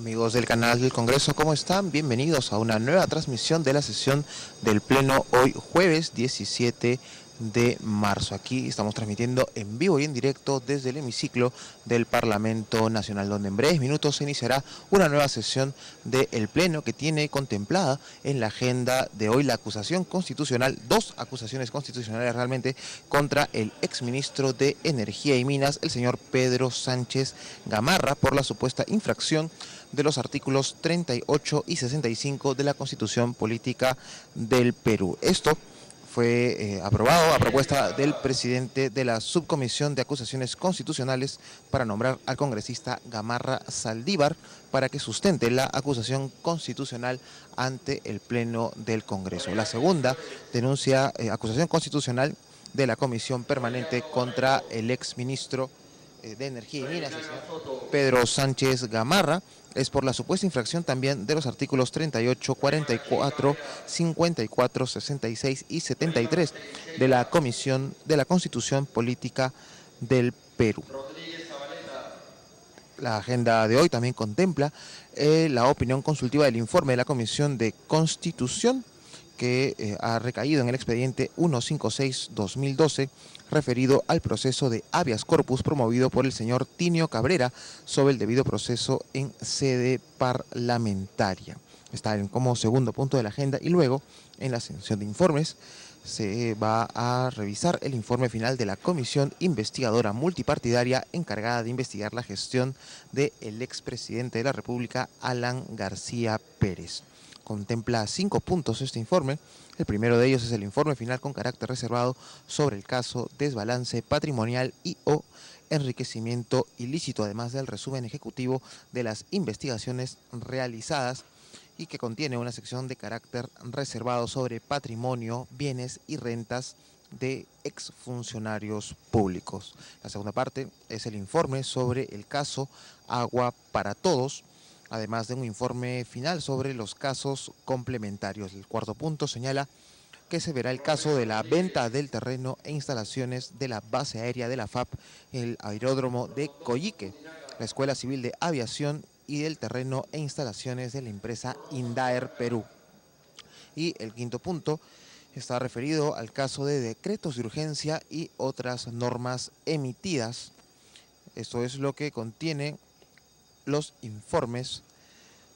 Amigos del canal del Congreso, ¿cómo están? Bienvenidos a una nueva transmisión de la sesión del Pleno hoy jueves 17 de marzo. Aquí estamos transmitiendo en vivo y en directo desde el hemiciclo del Parlamento Nacional, donde en breves minutos se iniciará una nueva sesión del Pleno que tiene contemplada en la agenda de hoy la acusación constitucional, dos acusaciones constitucionales realmente, contra el exministro de Energía y Minas, el señor Pedro Sánchez Gamarra, por la supuesta infracción de los artículos 38 y 65 de la Constitución Política del Perú. Esto fue aprobado a propuesta del presidente de la Subcomisión de Acusaciones Constitucionales para nombrar al congresista Gamarra Saldívar para que sustente la acusación constitucional ante el Pleno del Congreso. La segunda denuncia, acusación constitucional de la Comisión Permanente contra el exministro de Energía y Minas, el señor Pedro Sánchez Gamarra, es por la supuesta infracción también de los artículos 38, 44, 54, 66 y 73 de la Comisión de la Constitución Política del Perú. La agenda de hoy también contempla la opinión consultiva del informe de la Comisión de Constitución que ha recaído en el expediente 156-2012 referido al proceso de habeas corpus promovido por el señor Tinio Cabrera sobre el debido proceso en sede parlamentaria. Está como segundo punto de la agenda y luego en la sección de informes se va a revisar el informe final de la comisión investigadora multipartidaria encargada de investigar la gestión del expresidente de la República, Alan García Pérez. Contempla 5 puntos este informe. El primero de ellos es el informe final con carácter reservado sobre el caso desbalance patrimonial y o enriquecimiento ilícito, además del resumen ejecutivo de las investigaciones realizadas y que contiene una sección de carácter reservado sobre patrimonio, bienes y rentas de exfuncionarios públicos. La segunda parte es el informe sobre el caso Agua para Todos, además de un informe final sobre los casos complementarios. El cuarto punto señala que se verá el caso de la venta del terreno e instalaciones de la base aérea de la FAP, el aeródromo de Coyique, la Escuela Civil de Aviación y del terreno e instalaciones de la empresa Indaer Perú. Y el quinto punto está referido al caso de decretos de urgencia y otras normas emitidas. Esto es lo que contiene los informes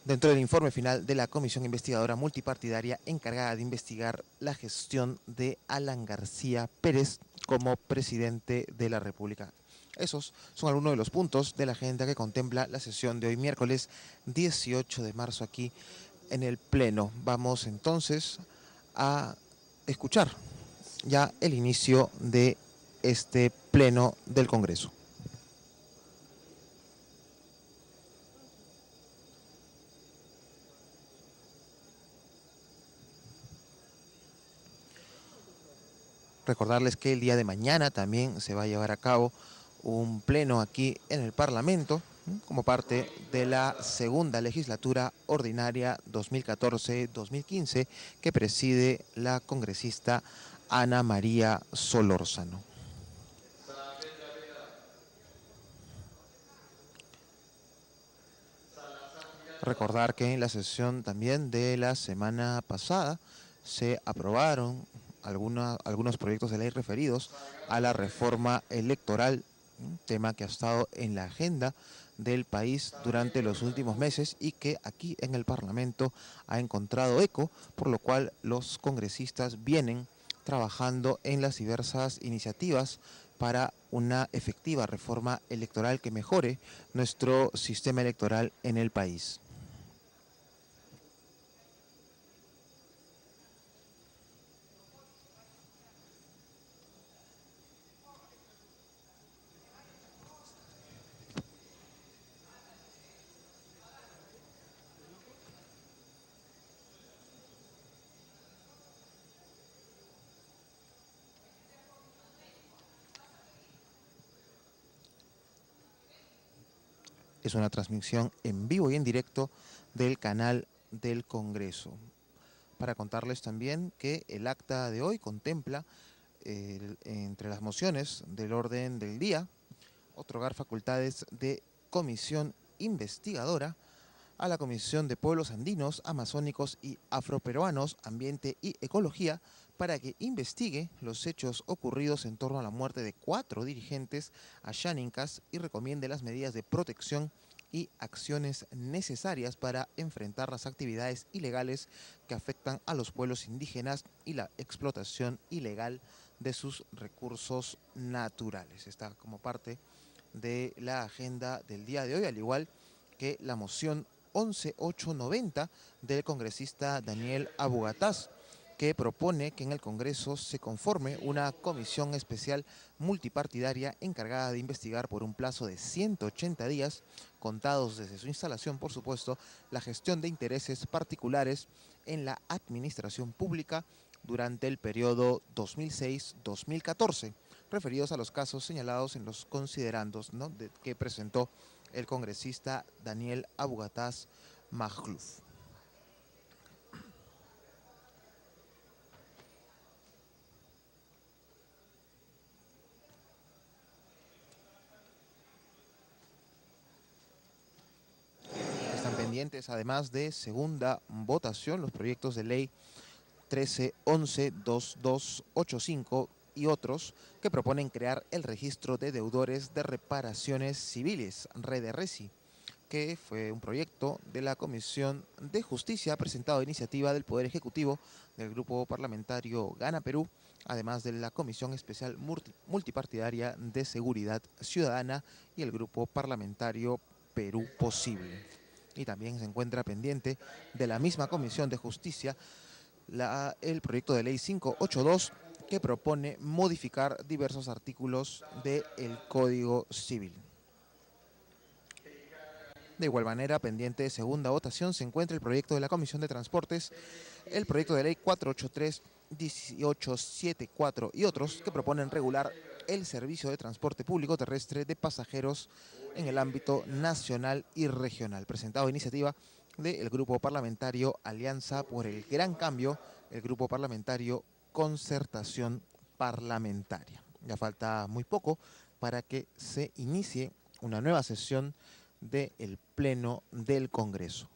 dentro del informe final de la Comisión Investigadora Multipartidaria encargada de investigar la gestión de Alan García Pérez como presidente de la República. Esos son algunos de los puntos de la agenda que contempla la sesión de hoy miércoles 18 de marzo aquí en el Pleno. Vamos entonces a escuchar ya el inicio de este Pleno del Congreso. Recordarles que el día de mañana también se va a llevar a cabo un pleno aquí en el Parlamento como parte de la segunda legislatura ordinaria 2014-2015 que preside la congresista Ana María Solórzano. Recordar que en la sesión también de la semana pasada se aprobaron algunos proyectos de ley referidos a la reforma electoral, un tema que ha estado en la agenda del país durante los últimos meses y que aquí en el Parlamento ha encontrado eco, por lo cual los congresistas vienen trabajando en las diversas iniciativas para una efectiva reforma electoral que mejore nuestro sistema electoral en el país. Es una transmisión en vivo y en directo del canal del Congreso. Para contarles también que el acta de hoy contempla, entre las mociones del orden del día, otorgar facultades de comisión investigadora a la Comisión de Pueblos Andinos, Amazónicos y Afroperuanos, Ambiente y Ecología, para que investigue los hechos ocurridos en torno a la muerte de 4 dirigentes ayaninkas y recomiende las medidas de protección y acciones necesarias para enfrentar las actividades ilegales que afectan a los pueblos indígenas y la explotación ilegal de sus recursos naturales. Está como parte de la agenda del día de hoy, al igual que la moción 11890 del congresista Daniel Abugataz, que propone que en el Congreso se conforme una comisión especial multipartidaria encargada de investigar por un plazo de 180 días, contados desde su instalación, por supuesto, la gestión de intereses particulares en la administración pública durante el periodo 2006-2014, referidos a los casos señalados en los considerandos, ¿no?, que presentó el congresista Daniel Abugataz Magluf. Están pendientes, además de segunda votación, los proyectos de ley 1311-2285 y otros que proponen crear el registro de deudores de reparaciones civiles, REDERECI, que fue un proyecto de la Comisión de Justicia presentado a iniciativa del Poder Ejecutivo del Grupo Parlamentario Gana Perú, además de la Comisión Especial Multipartidaria de Seguridad Ciudadana y el Grupo Parlamentario Perú Posible. Y también se encuentra pendiente de la misma Comisión de Justicia el proyecto de ley 582, que propone modificar diversos artículos del Código Civil. De igual manera, pendiente de segunda votación, se encuentra el proyecto de la Comisión de Transportes, el proyecto de ley 483-1874 y otros que proponen regular el servicio de transporte público terrestre de pasajeros en el ámbito nacional y regional, presentado a iniciativa del Grupo Parlamentario Alianza por el Gran Cambio, el Grupo Parlamentario Concertación Parlamentaria. Ya falta muy poco para que se inicie una nueva sesión del Pleno del Congreso.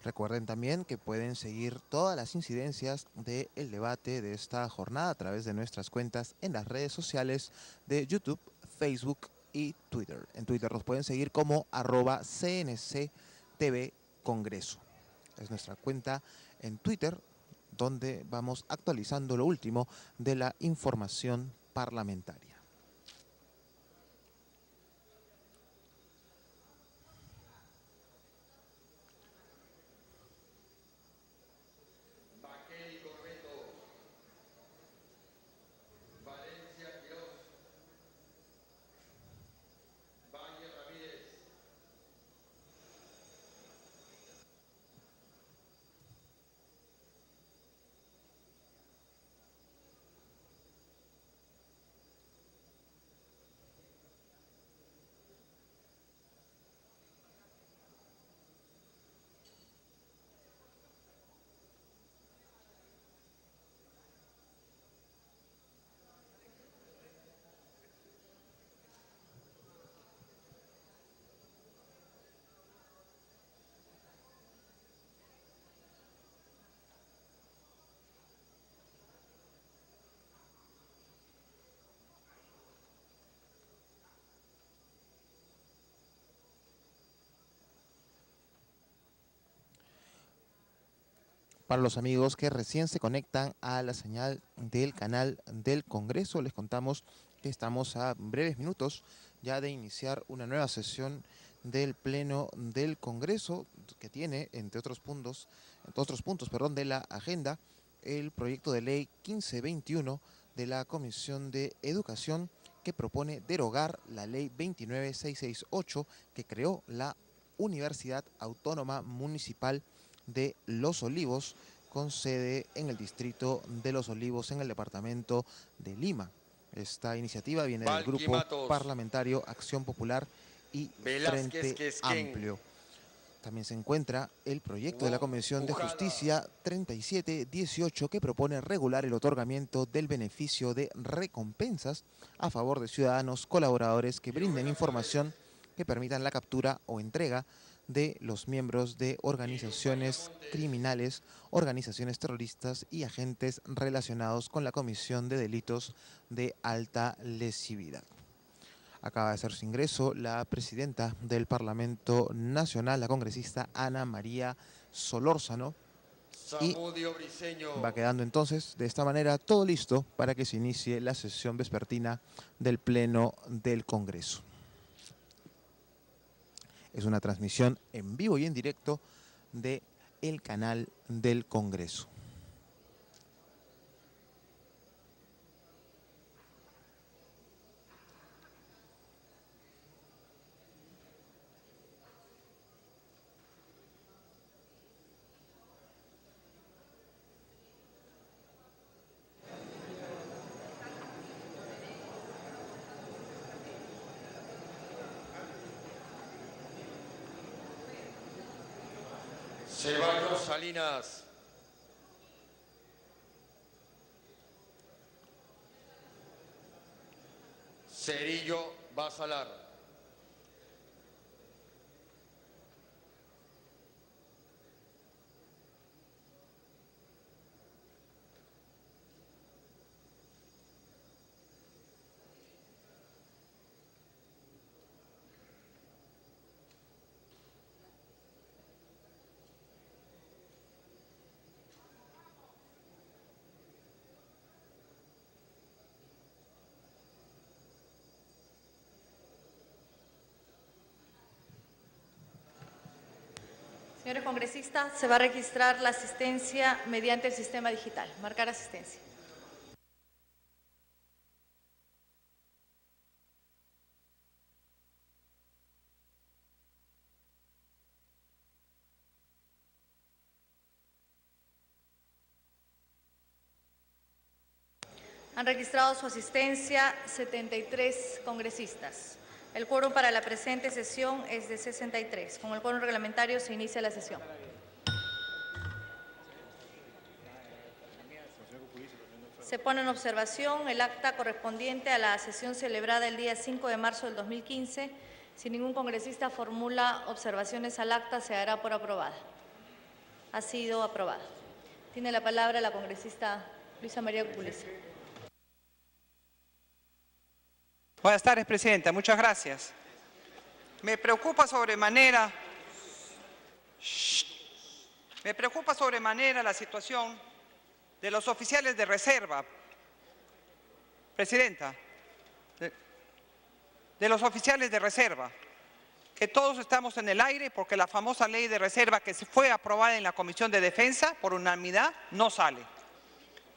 Recuerden también que pueden seguir todas las incidencias del debate de esta jornada a través de nuestras cuentas en las redes sociales de YouTube, Facebook y Twitter. En Twitter nos pueden seguir como @CNCTV Congreso. Es nuestra cuenta en Twitter, donde vamos actualizando lo último de la información parlamentaria. Para los amigos que recién se conectan a la señal del canal del Congreso, les contamos que estamos a breves minutos ya de iniciar una nueva sesión del Pleno del Congreso, que tiene, entre otros puntos, otros puntos, de la agenda, el proyecto de ley 1521 de la Comisión de Educación, que propone derogar la ley 29668 que creó la Universidad Autónoma Municipal de Los Olivos, con sede en el distrito de Los Olivos, en el departamento de Lima. Esta iniciativa viene del Grupo Parlamentario Acción Popular y Frente Amplio. También se encuentra el proyecto de la Comisión de Justicia 3718, que propone regular el otorgamiento del beneficio de recompensas a favor de ciudadanos colaboradores que brinden información que permitan la captura o entrega de los miembros de organizaciones criminales, organizaciones terroristas y agentes relacionados con la comisión de delitos de alta lesividad. Acaba de hacer su ingreso la presidenta del Parlamento Nacional, la congresista Ana María Solórzano, y va quedando entonces de esta manera todo listo para que se inicie la sesión vespertina del Pleno del Congreso. Es una transmisión en vivo y en directo de el canal del Congreso. Ceballos Salinas. Cerillo Basalar. Señores congresistas, se va a registrar la asistencia mediante el sistema digital. Marcar asistencia. Han registrado su asistencia 73 congresistas. El quórum para la presente sesión es de 63. Con el quórum reglamentario se inicia la sesión. Se pone en observación el acta correspondiente a la sesión celebrada el día 5 de marzo del 2015. Si ningún congresista formula observaciones al acta, se dará por aprobada. Ha sido aprobada. Tiene la palabra la congresista Luisa María Cupuliza. Buenas tardes, Presidenta. Muchas gracias. Me preocupa sobremanera la situación de los oficiales de reserva. Presidenta, de los oficiales de reserva, que todos estamos en el aire porque la famosa ley de reserva que fue aprobada en la Comisión de Defensa por unanimidad no sale.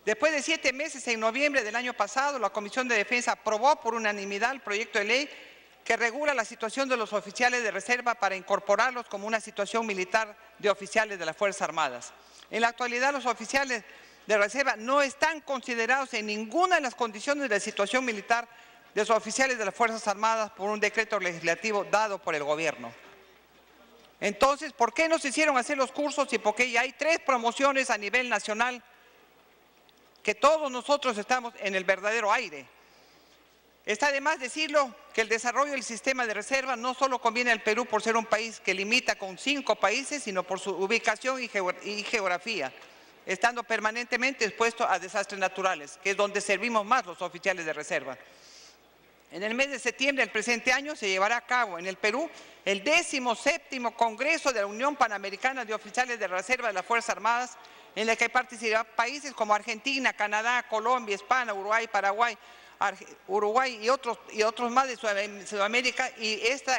Después de 7 meses, en noviembre del año pasado, la Comisión de Defensa aprobó por unanimidad el proyecto de ley que regula la situación de los oficiales de reserva para incorporarlos como una situación militar de oficiales de las Fuerzas Armadas. En la actualidad, los oficiales de reserva no están considerados en ninguna de las condiciones de situación militar de los oficiales de las Fuerzas Armadas por un decreto legislativo dado por el Gobierno. Entonces, ¿por qué no se hicieron hacer los cursos y por qué ya hay 3 promociones a nivel nacional que todos nosotros estamos en el verdadero aire? Está de más decirlo que el desarrollo del sistema de reserva no solo conviene al Perú por ser un país que limita con 5 países, sino por su ubicación y geografía, estando permanentemente expuesto a desastres naturales, que es donde servimos más los oficiales de reserva. En el mes de septiembre del presente año se llevará a cabo en el Perú el 17º Congreso de la Unión Panamericana de Oficiales de Reserva de las Fuerzas Armadas, en el que participarán países como Argentina, Canadá, Colombia, España, Uruguay, Paraguay, y otros más de Sudamérica, y este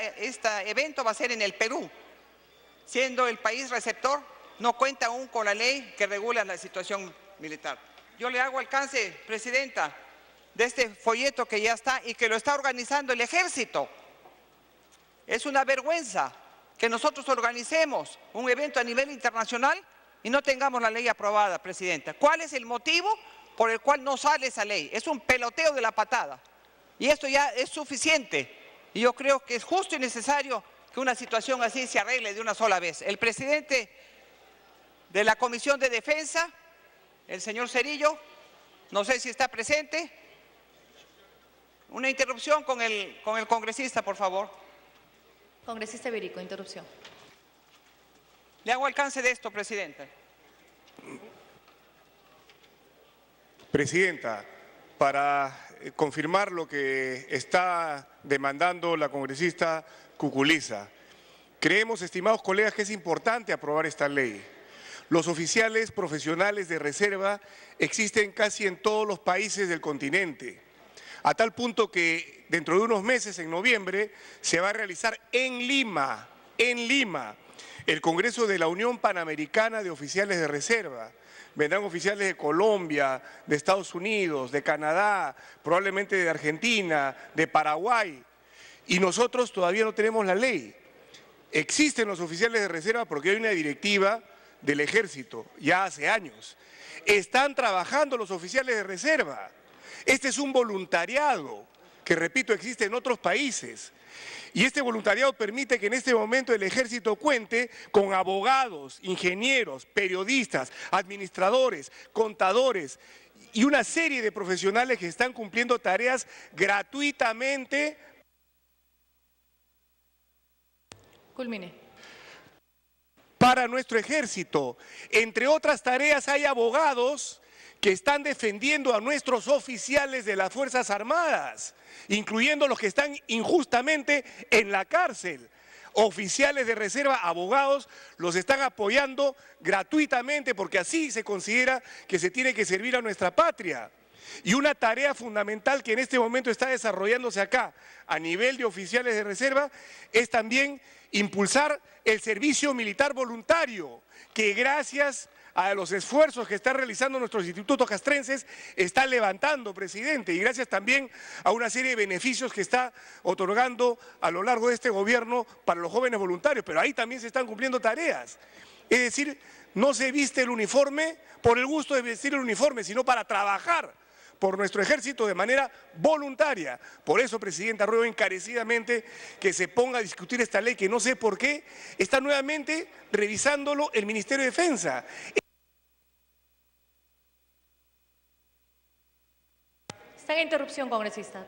evento va a ser en el Perú, siendo el país receptor no cuenta aún con la ley que regula la situación militar. Yo le hago alcance, Presidenta, de este folleto que ya está y que lo está organizando el Ejército. Es una vergüenza que nosotros organicemos un evento a nivel internacional y no tengamos la ley aprobada, Presidenta. ¿Cuál es el motivo por el cual no sale esa ley? Es un peloteo de la patada. Y esto ya es suficiente. Y yo creo que es justo y necesario que una situación así se arregle de una sola vez. El presidente de la Comisión de Defensa, el señor Cerillo, no sé si está presente. Una interrupción con el congresista, por favor. Congresista Iberico, interrupción. Le hago alcance de esto, Presidenta. Presidenta, para confirmar lo que está demandando la congresista Cuculiza, creemos, estimados colegas, que es importante aprobar esta ley. Los oficiales profesionales de reserva existen casi en todos los países del continente, a tal punto que dentro de unos meses, en noviembre, se va a realizar en Lima, el Congreso de la Unión Panamericana de Oficiales de Reserva. Vendrán oficiales de Colombia, de Estados Unidos, de Canadá, probablemente de Argentina, de Paraguay. Y nosotros todavía no tenemos la ley. Existen los oficiales de reserva porque hay una directiva del Ejército, ya hace años. Están trabajando los oficiales de reserva. Este es un voluntariado que, repito, existe en otros países. Y este voluntariado permite que en este momento el Ejército cuente con abogados, ingenieros, periodistas, administradores, contadores y una serie de profesionales que están cumpliendo tareas gratuitamente. Culmine. Para nuestro Ejército. Entre otras tareas hay abogados que están defendiendo a nuestros oficiales de las Fuerzas Armadas, incluyendo los que están injustamente en la cárcel. Oficiales de reserva, abogados, los están apoyando gratuitamente porque así se considera que se tiene que servir a nuestra patria. Y una tarea fundamental que en este momento está desarrollándose acá a nivel de oficiales de reserva es también impulsar el servicio militar voluntario, que gracias a los esfuerzos que están realizando nuestros institutos castrenses está levantando, presidente, y gracias también a una serie de beneficios que está otorgando a lo largo de este gobierno para los jóvenes voluntarios, pero ahí también se están cumpliendo tareas. Es decir, no se viste el uniforme por el gusto de vestir el uniforme, sino para trabajar por nuestro Ejército de manera voluntaria. Por eso, Presidenta, ruego encarecidamente que se ponga a discutir esta ley, que no sé por qué está nuevamente revisándolo el Ministerio de Defensa. Está en interrupción, congresista.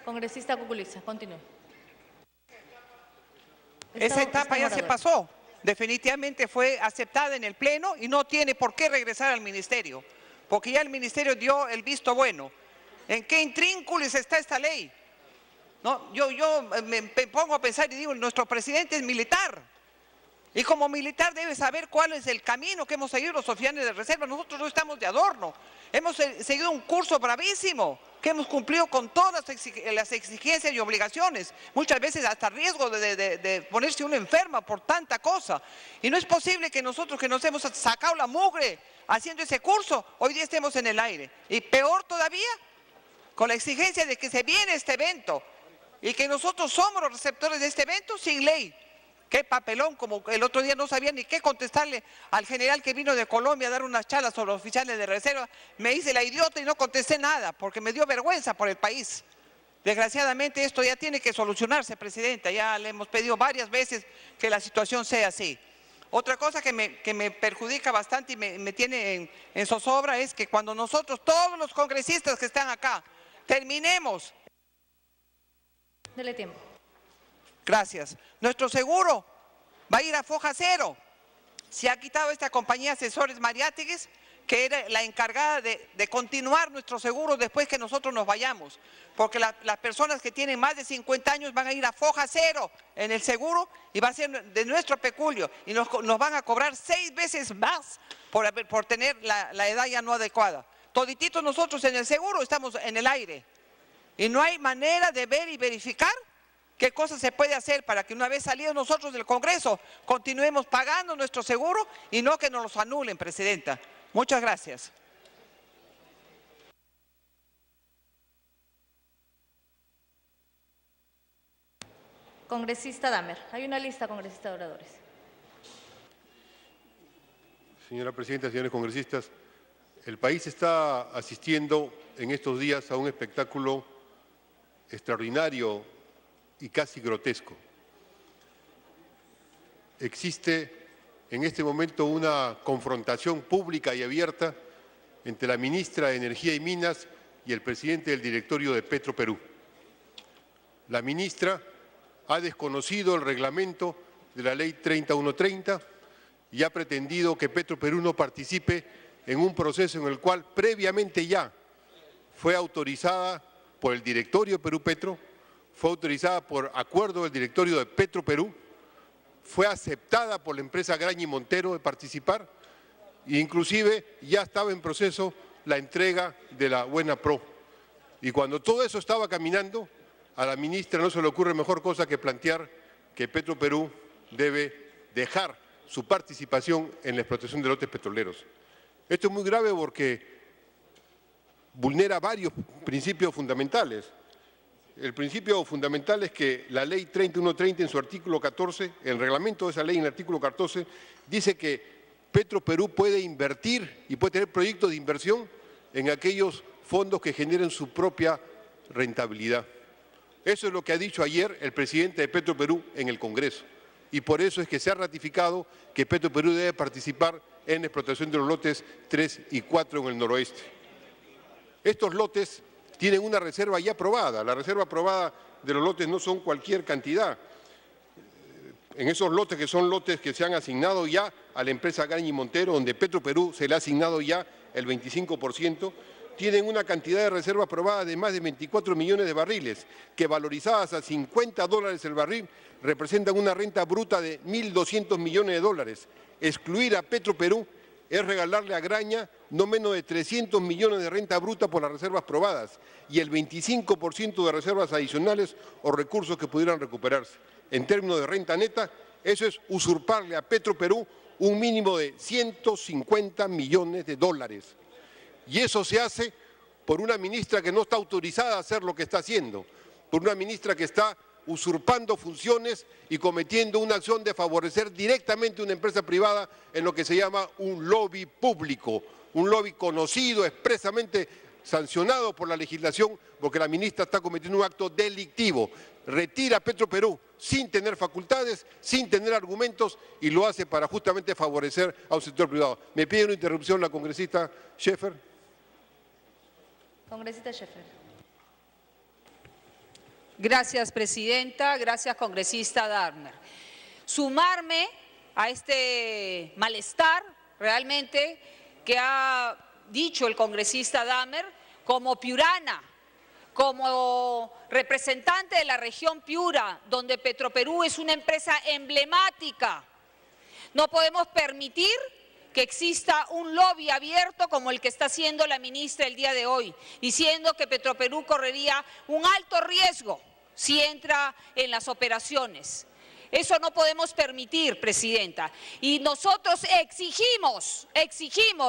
Congresista Cuculiza, continúe. Esa etapa ya se pasó. Definitivamente fue aceptada en el Pleno y no tiene por qué regresar al Ministerio, porque ya el Ministerio dio el visto bueno. ¿En qué intrínculos está esta ley? No, yo me pongo a pensar y digo, nuestro presidente es militar. Y como militar debe saber cuál es el camino que hemos seguido los oficiales de reserva. Nosotros no estamos de adorno. Hemos seguido un curso bravísimo, que hemos cumplido con todas las exigencias y obligaciones. Muchas veces hasta riesgo de ponerse uno enferma por tanta cosa. Y no es posible que nosotros, que nos hemos sacado la mugre haciendo ese curso, hoy día estemos en el aire. Y peor todavía, con la exigencia de que se viene este evento y que nosotros somos los receptores de este evento sin ley. Qué papelón, como el otro día no sabía ni qué contestarle al general que vino de Colombia a dar unas charlas sobre los oficiales de reserva. Me hice la idiota y no contesté nada porque me dio vergüenza por el país. Desgraciadamente esto ya tiene que solucionarse, Presidenta. Ya le hemos pedido varias veces que la situación sea así. Otra cosa que me perjudica bastante y me tiene en zozobra es que cuando nosotros, todos los congresistas que están acá, terminemos. Dele tiempo. Gracias. Nuestro seguro va a ir a foja cero. Se ha quitado esta compañía Asesores Mariátegui, que era la encargada de continuar nuestro seguro después que nosotros nos vayamos. Porque las personas que tienen más de 50 años van a ir a foja cero en el seguro y va a ser de nuestro peculio. Y nos van a cobrar 6 veces más por tener la edad ya no adecuada. Todititos nosotros en el seguro estamos en el aire. Y no hay manera de ver y verificar qué cosas se puede hacer para que una vez salidos nosotros del Congreso continuemos pagando nuestro seguro y no que nos los anulen, Presidenta. Muchas gracias. Congresista Damer. Hay una lista, congresista de oradores. Señora Presidenta, señores congresistas, el país está asistiendo en estos días a un espectáculo extraordinario y casi grotesco. Existe en este momento una confrontación pública y abierta entre la ministra de Energía y Minas y el presidente del directorio de Petroperú. La ministra ha desconocido el reglamento de la Ley 30130 y ha pretendido que Petroperú no participe en un proceso en el cual previamente ya fue autorizada por el directorio de Perú Petro, fue autorizada por acuerdo del directorio de Petroperú, fue aceptada por la empresa Graña y Montero de participar e inclusive ya estaba en proceso la entrega de la Buena Pro. Y cuando todo eso estaba caminando, a la ministra no se le ocurre mejor cosa que plantear que Petroperú debe dejar su participación en la explotación de lotes petroleros. Esto es muy grave porque vulnera varios principios fundamentales. El principio fundamental es que la Ley 30130 en su artículo 14, el reglamento de esa ley en el artículo 14, dice que Petroperú puede invertir y puede tener proyectos de inversión en aquellos fondos que generen su propia rentabilidad. Eso es lo que ha dicho ayer el presidente de Petroperú en el Congreso. Y por eso es que se ha ratificado que Petroperú debe participar en la explotación de los lotes 3 y 4 en el noroeste. Estos lotes tienen una reserva ya aprobada. La reserva aprobada de los lotes no son cualquier cantidad. En esos lotes, que son lotes que se han asignado ya a la empresa Graña y Montero, donde Petroperú se le ha asignado ya el 25%, tienen una cantidad de reserva aprobada de más de 24 millones de barriles, que valorizadas a $50 el barril, representan una renta bruta de 1.200 millones de dólares. Excluir a Petroperú es regalarle a Graña no menos de 300 millones de renta bruta por las reservas probadas y el 25% de reservas adicionales o recursos que pudieran recuperarse. En términos de renta neta, eso es usurparle a Petroperú un mínimo de 150 millones de dólares. Y eso se hace por una ministra que no está autorizada a hacer lo que está haciendo, por una ministra que está usurpando funciones y cometiendo una acción de favorecer directamente a una empresa privada en lo que se llama un lobby público, un lobby conocido, expresamente sancionado por la legislación, porque la ministra está cometiendo un acto delictivo. Retira a Petroperú sin tener facultades, sin tener argumentos, y lo hace para justamente favorecer a un sector privado. Me pide una interrupción la congresista Scheffer. Congresista Scheffer. Gracias, Presidenta. Gracias, congresista Damer. Sumarme a este malestar realmente que ha dicho el congresista Damer como piurana, como representante de la región Piura, donde Petroperú es una empresa emblemática. No podemos permitir que exista un lobby abierto como el que está haciendo la ministra el día de hoy, diciendo que Petroperú correría un alto riesgo si entra en las operaciones. Eso no podemos permitir, Presidenta. Y nosotros exigimos,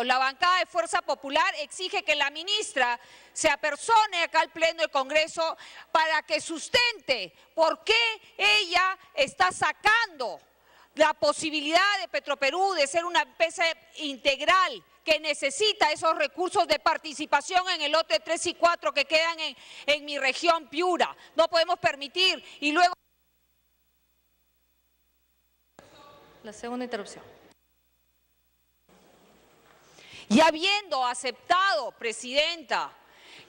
la bancada de Fuerza Popular exige que la ministra se apersone acá al Pleno del Congreso para que sustente por qué ella está sacando la posibilidad de Petroperú de ser una empresa integral que necesita esos recursos de participación en el lote 3 y 4 que quedan en mi región Piura. No podemos permitir. Y luego... La segunda interrupción. Y habiendo aceptado, Presidenta,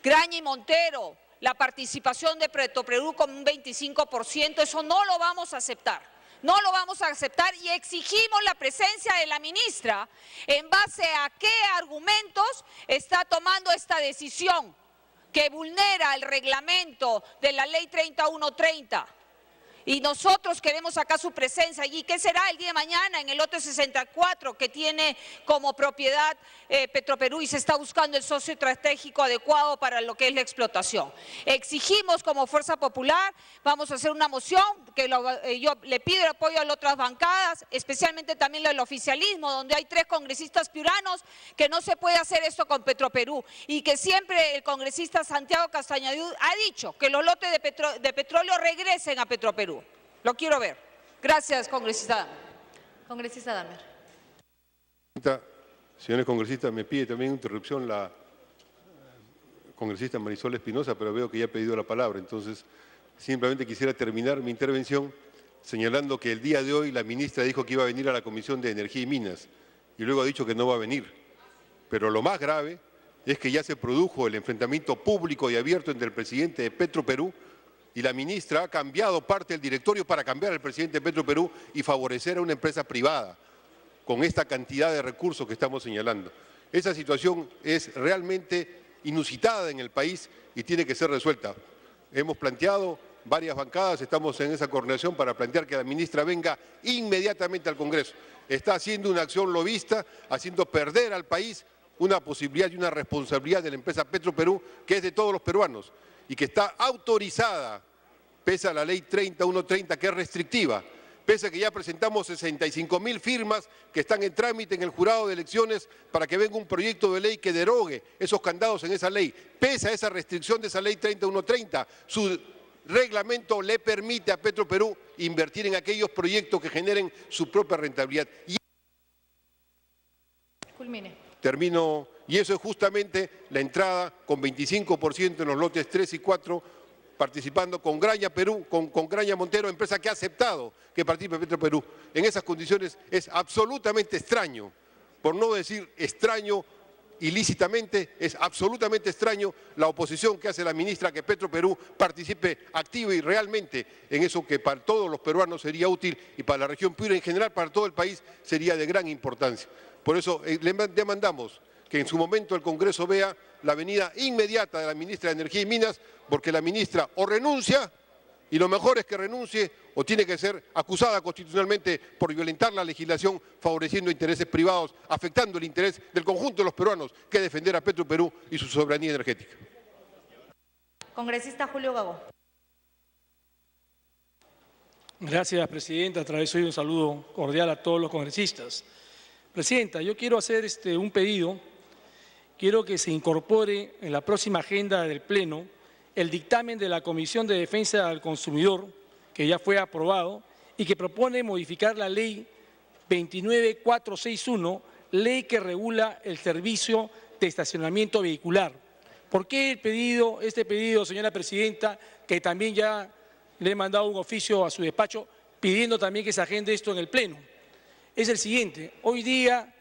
Graña y Montero, la participación de Petroperú con un 25%, eso no lo vamos a aceptar. No lo vamos a aceptar y exigimos la presencia de la ministra en base a qué argumentos está tomando esta decisión que vulnera el reglamento de la Ley 30130 Y nosotros queremos acá su presencia. ¿Y qué será el día de mañana en el lote 64 que tiene como propiedad Petroperú y se está buscando el socio estratégico adecuado para lo que es la explotación? Exigimos como Fuerza Popular, vamos a hacer una moción que yo le pido el apoyo a las otras bancadas, especialmente también al oficialismo, donde hay 3 congresistas piuranos, que no se puede hacer esto con Petroperú y que siempre el congresista Santiago Castañeda ha dicho que los lotes de petróleo regresen a Petroperú. Lo quiero ver. Gracias, congresista. Congresista Dahmer. Señores congresistas, me pide también interrupción la congresista Marisol Espinosa, pero veo que ya ha pedido la palabra. Entonces, simplemente quisiera terminar mi intervención señalando que el día de hoy la ministra dijo que iba a venir a la Comisión de Energía y Minas y luego ha dicho que no va a venir. Pero lo más grave es que ya se produjo el enfrentamiento público y abierto entre el presidente de Petroperú y la ministra ha cambiado parte del directorio para cambiar al presidente de Petroperú y favorecer a una empresa privada con esta cantidad de recursos que estamos señalando. Esa situación es realmente inusitada en el país y tiene que ser resuelta. Hemos planteado varias bancadas, estamos en esa coordinación para plantear que la ministra venga inmediatamente al Congreso. Está haciendo una acción lobista, haciendo perder al país una posibilidad y una responsabilidad de la empresa Petroperú, que es de todos los peruanos y que está autorizada, pese a la ley 30130, que es restrictiva, pese a que ya presentamos 65.000 firmas que están en trámite en el jurado de elecciones para que venga un proyecto de ley que derogue esos candados en esa ley, pese a esa restricción de esa ley 30130, su reglamento le permite a Petroperú invertir en aquellos proyectos que generen su propia rentabilidad. Culmine. Termino, y eso es justamente la entrada con 25% en los lotes 3 y 4, participando con Graña Perú, con Graña Montero, empresa que ha aceptado que participe Petroperú. En esas condiciones es absolutamente extraño, por no decir extraño ilícitamente, es absolutamente extraño la oposición que hace la ministra a que Petroperú participe activa y realmente en eso que para todos los peruanos sería útil y para la región Piura en general, para todo el país, sería de gran importancia. Por eso le demandamos que en su momento el Congreso vea la venida inmediata de la ministra de Energía y Minas, porque la ministra o renuncia, y lo mejor es que renuncie, o tiene que ser acusada constitucionalmente por violentar la legislación, favoreciendo intereses privados, afectando el interés del conjunto de los peruanos, que es defender a Petroperú y su soberanía energética. Congresista Julio Gagó. Gracias, Presidenta. A través de hoy un saludo cordial a todos los congresistas. Presidenta, yo quiero hacer un pedido. Quiero que se incorpore en la próxima agenda del Pleno el dictamen de la Comisión de Defensa del Consumidor, que ya fue aprobado, y que propone modificar la Ley 29461, ley que regula el servicio de estacionamiento vehicular. ¿Por qué este pedido, señora Presidenta, que también ya le he mandado un oficio a su despacho pidiendo también que se agende esto en el Pleno? Es el siguiente: hoy día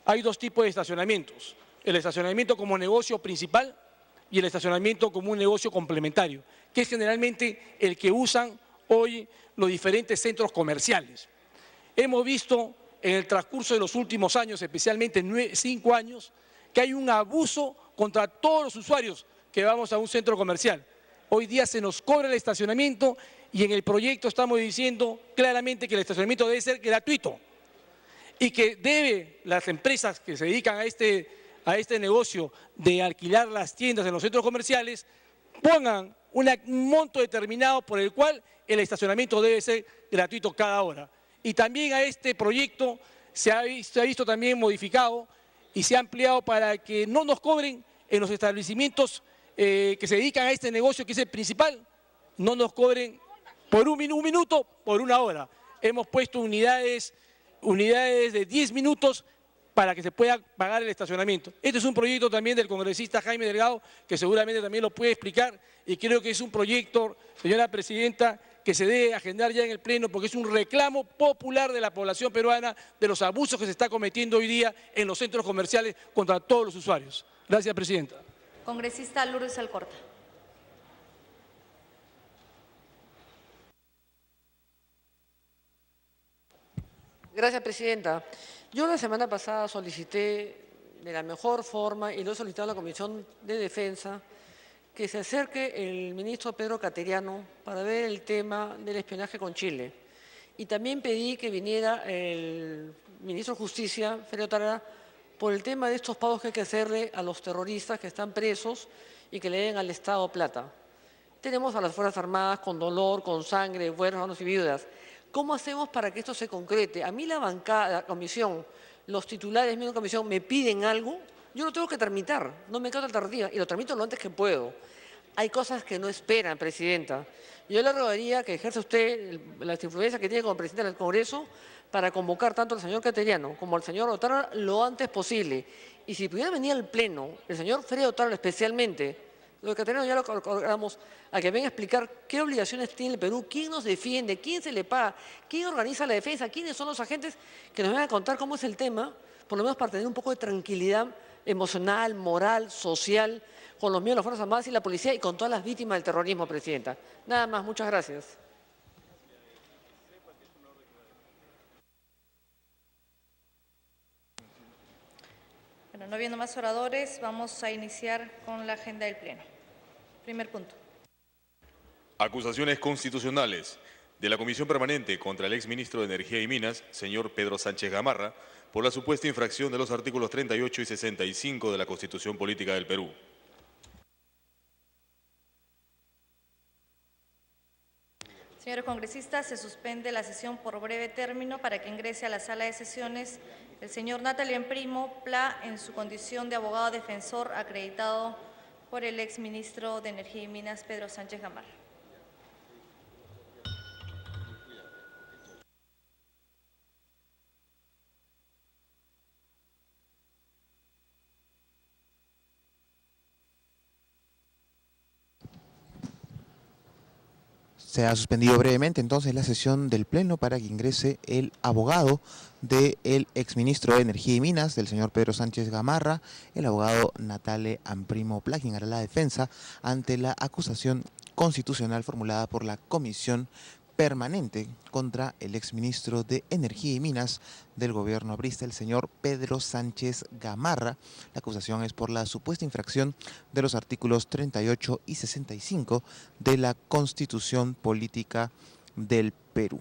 hay 2 tipos de estacionamientos: el estacionamiento como negocio principal y el estacionamiento como un negocio complementario, que es generalmente el que usan hoy los diferentes centros comerciales. Hemos visto en el transcurso de los últimos años, especialmente 5 años, que hay un abuso contra todos los usuarios que vamos a un centro comercial. Hoy día se nos cobra el estacionamiento y en el proyecto estamos diciendo claramente que el estacionamiento debe ser gratuito y que las empresas que se dedican a este negocio de alquilar las tiendas en los centros comerciales pongan un monto determinado por el cual el estacionamiento debe ser gratuito cada hora. Y también a este proyecto se ha visto también modificado y se ha ampliado para que no nos cobren en los establecimientos que se dedican a este negocio, que es el principal, no nos cobren por un minuto, por 1 hora. Hemos puesto unidades de 10 minutos para que se pueda pagar el estacionamiento. Este es un proyecto también del congresista Jaime Delgado, que seguramente también lo puede explicar, y creo que es un proyecto, señora Presidenta, que se debe agendar ya en el Pleno, porque es un reclamo popular de la población peruana de los abusos que se está cometiendo hoy día en los centros comerciales contra todos los usuarios. Gracias, Presidenta. Congresista Lourdes Alcorta. Gracias, Presidenta. Yo la semana pasada solicité de la mejor forma, y lo he solicitado a la Comisión de Defensa, que se acerque el ministro Pedro Cateriano para ver el tema del espionaje con Chile. Y también pedí que viniera el ministro de Justicia, Félix Otárola, por el tema de estos pagos que hay que hacerle a los terroristas que están presos y que le den al Estado plata. Tenemos a las Fuerzas Armadas con dolor, con sangre, huérfanos y viudas. ¿Cómo hacemos para que esto se concrete? A mí la bancada, la comisión, los titulares de la comisión me piden algo, yo lo tengo que tramitar, no me queda alternativa, y lo tramito lo antes que puedo. Hay cosas que no esperan, Presidenta. Yo le rogaría que ejerza usted las influencias que tiene como Presidenta del Congreso para convocar tanto al señor Cateriano como al señor Otárola lo antes posible. Y si pudiera venir al Pleno, el señor Freddy Otárola especialmente, lo de Cateriano ya lo colocamos, a que venga a explicar qué obligaciones tiene el Perú, quién nos defiende, quién se le paga, quién organiza la defensa, quiénes son los agentes que nos van a contar cómo es el tema, por lo menos para tener un poco de tranquilidad emocional, moral, social, con los miembros de las Fuerzas Armadas y la policía y con todas las víctimas del terrorismo, Presidenta. Nada más, muchas gracias. Bueno, no habiendo más oradores, vamos a iniciar con la agenda del Pleno. Primer punto. Acusaciones constitucionales de la Comisión Permanente contra el exministro de Energía y Minas, señor Pedro Sánchez Gamarra, por la supuesta infracción de los artículos 38 y 65 de la Constitución Política del Perú. Señores congresistas, se suspende la sesión por breve término para que ingrese a la sala de sesiones el señor Natalia Primo Pla en su condición de abogado defensor acreditado por el exministro de Energía y Minas, Pedro Sánchez Gamarra. Se ha suspendido brevemente entonces la sesión del Pleno para que ingrese el abogado del exministro de Energía y Minas, del señor Pedro Sánchez Gamarra, el abogado Natale Amprimo Pla, quien hará la defensa ante la acusación constitucional formulada por la Comisión Permanente contra el exministro de Energía y Minas del gobierno aprista, el señor Pedro Sánchez Gamarra. La acusación es por la supuesta infracción de los artículos 38 y 65 de la Constitución Política del Perú.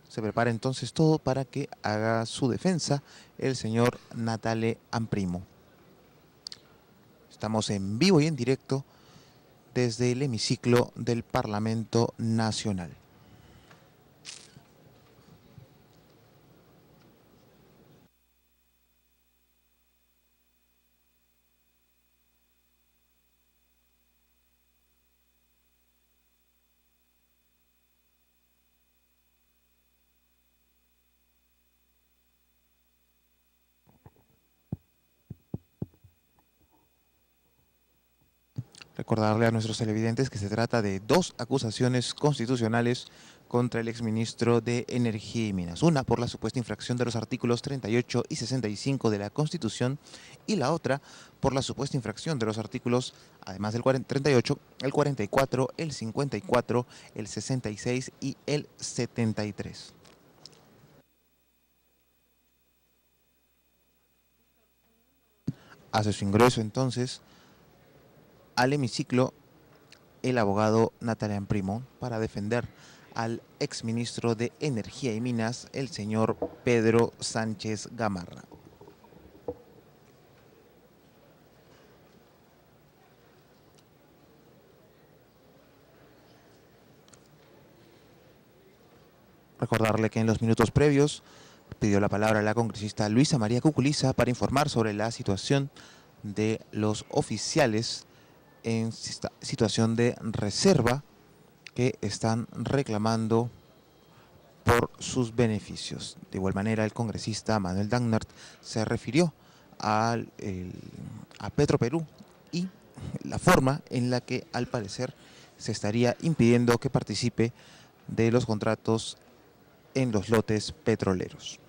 Se prepara entonces todo para que haga su defensa el señor Natale Amprimo. Estamos en vivo y en directo desde el hemiciclo del Parlamento Nacional. Recordarle a nuestros televidentes que se trata de dos acusaciones constitucionales contra el exministro de Energía y Minas. Una por la supuesta infracción de los artículos 38 y 65 de la Constitución y la otra por la supuesta infracción de los artículos, además del 38, el 44, el 54, el 66 y el 73. Hace su ingreso entonces al hemiciclo el abogado Natalia Primo para defender al exministro de Energía y Minas, el señor Pedro Sánchez Gamarra. Recordarle que en los minutos previos pidió la palabra la congresista Luisa María Cuculiza para informar sobre la situación de los oficiales en situación de reserva que están reclamando por sus beneficios. De igual manera, el congresista Manuel Dagnert se refirió a Petroperú y la forma en la que, al parecer, se estaría impidiendo que participe de los contratos en los lotes petroleros.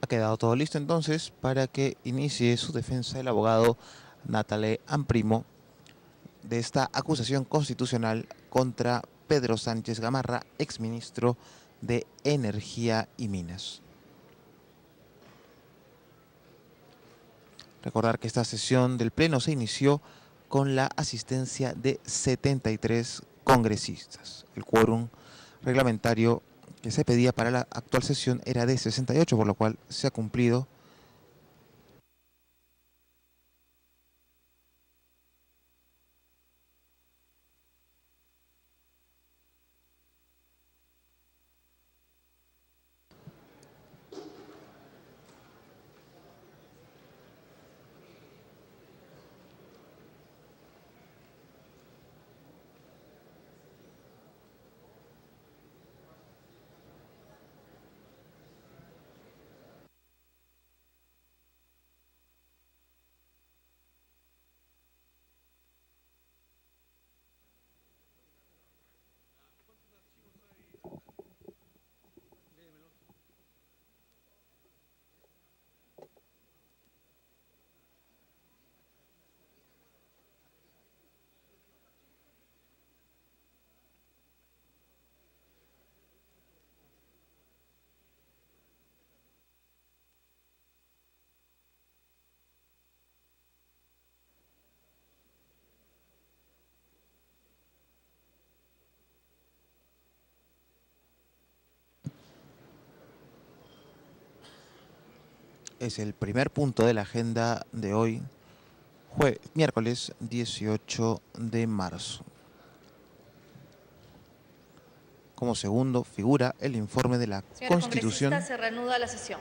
Ha quedado todo listo entonces para que inicie su defensa el abogado Natale Amprimo de esta acusación constitucional contra Pedro Sánchez Gamarra, exministro de Energía y Minas. Recordar que esta sesión del Pleno se inició con la asistencia de 73 congresistas. El quórum reglamentario que se pedía para la actual sesión era de 68, por lo cual se ha cumplido. Es el primer punto de la agenda de hoy, miércoles 18 de marzo. Como segundo figura el informe de la Constitución. Se reanuda la sesión.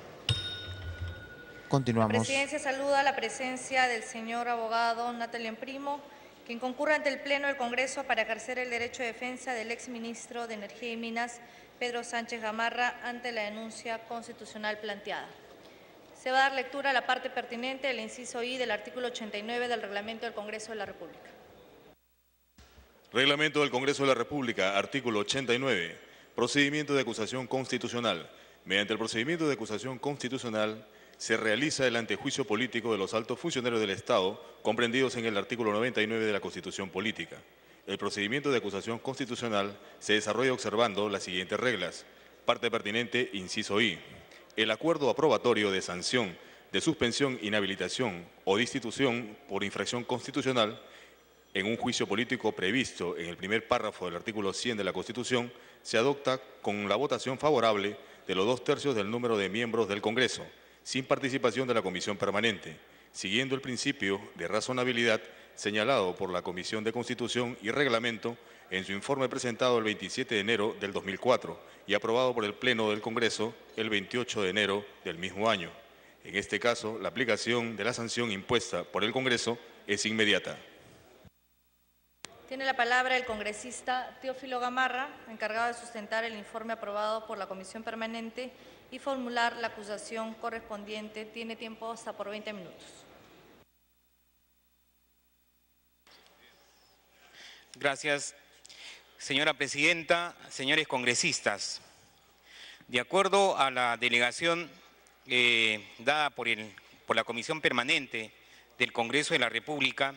Continuamos. La Presidencia saluda la presencia del señor abogado Natale Amprimo, quien concurre ante el Pleno del Congreso para ejercer el derecho de defensa del exministro de Energía y Minas, Pedro Sánchez Gamarra, ante la denuncia constitucional planteada. Se va a dar lectura a la parte pertinente del inciso I del artículo 89 del Reglamento del Congreso de la República. Reglamento del Congreso de la República, artículo 89. Procedimiento de acusación constitucional. Mediante el procedimiento de acusación constitucional se realiza el antejuicio político de los altos funcionarios del Estado, comprendidos en el artículo 99 de la Constitución Política. El procedimiento de acusación constitucional se desarrolla observando las siguientes reglas. Parte pertinente, inciso I. El acuerdo aprobatorio de sanción, de suspensión, inhabilitación o destitución por infracción constitucional en un juicio político previsto en el primer párrafo del artículo 100 de la Constitución se adopta con la votación favorable de los 2/3 del número de miembros del Congreso, sin participación de la Comisión Permanente, siguiendo el principio de razonabilidad señalado por la Comisión de Constitución y Reglamento en su informe presentado el 27 de enero del 2004 y aprobado por el Pleno del Congreso el 28 de enero del mismo año. En este caso, la aplicación de la sanción impuesta por el Congreso es inmediata. Tiene la palabra el congresista Teófilo Gamarra, encargado de sustentar el informe aprobado por la Comisión Permanente y formular la acusación correspondiente. Tiene tiempo hasta por 20 minutos. Gracias, señora presidenta, señores congresistas. De acuerdo a la delegación dada por la Comisión Permanente del Congreso de la República,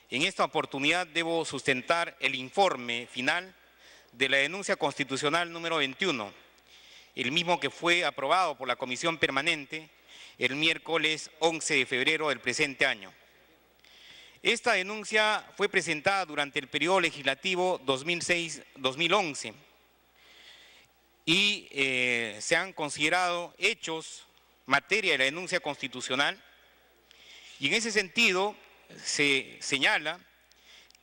en esta oportunidad debo sustentar el informe final de la denuncia constitucional número 21, el mismo que fue aprobado por la Comisión Permanente el miércoles 11 de febrero del presente año. Esta denuncia fue presentada durante el periodo legislativo 2006-2011 y se han considerado hechos materia de la denuncia constitucional, y en ese sentido se señala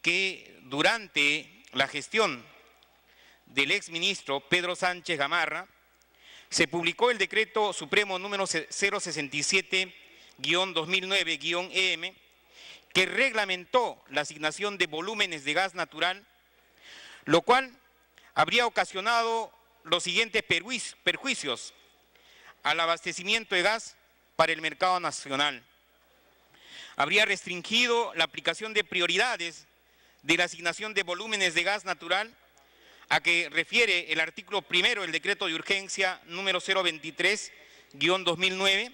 que durante la gestión del exministro Pedro Sánchez Gamarra se publicó el decreto supremo número 067-2009-EM que reglamentó la asignación de volúmenes de gas natural, lo cual habría ocasionado los siguientes perjuicios al abastecimiento de gas para el mercado nacional. Habría restringido la aplicación de prioridades de la asignación de volúmenes de gas natural a que refiere el artículo primero del decreto de urgencia número 2009,